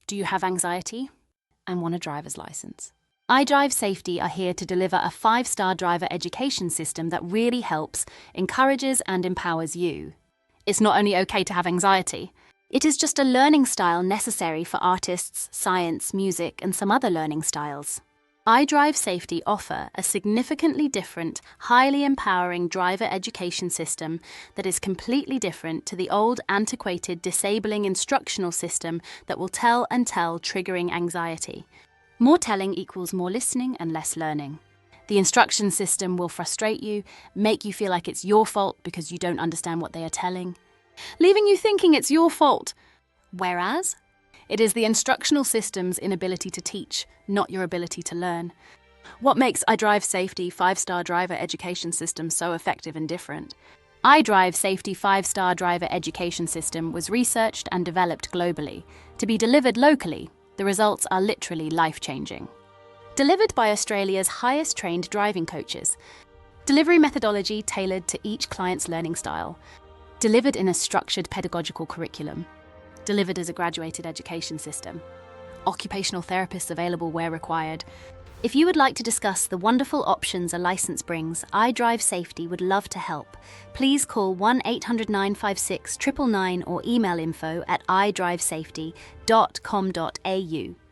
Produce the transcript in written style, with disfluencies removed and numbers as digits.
Do you have anxiety and want a driver's license? Idrivesafety are here to deliver a 5-star driver education system that really helps, encourages and empowers you. It's not only okay to have anxiety, it is just a learning style necessary for artists, science, music and some other learning styles. Idrivesafety offer a significantly different, highly empowering driver education system that is completely different to the old, antiquated, disabling instructional system that will tell and tell, triggering anxiety. More telling equals more listening and less learning. The instruction system will frustrate you, make you feel like it's your fault because you don't understand what they are telling, leaving you thinking it's your fault. Whereas, it is the instructional system's inability to teach, not your ability to learn. What makes Idrivesafety 5-star driver education system so effective and different? Idrivesafety 5-star driver education system was researched and developed globally. To be delivered locally, the results are literally life-changing. Delivered by Australia's highest trained driving coaches. Delivery methodology tailored to each client's learning style. Delivered in a structured pedagogical curriculum. Delivered as a graduated education system. Occupational therapists available where required. If you would like to discuss the wonderful options a license brings, Idrivesafety would love to help. Please call 1-800-956-999 or email info@idrivesafety.com.au.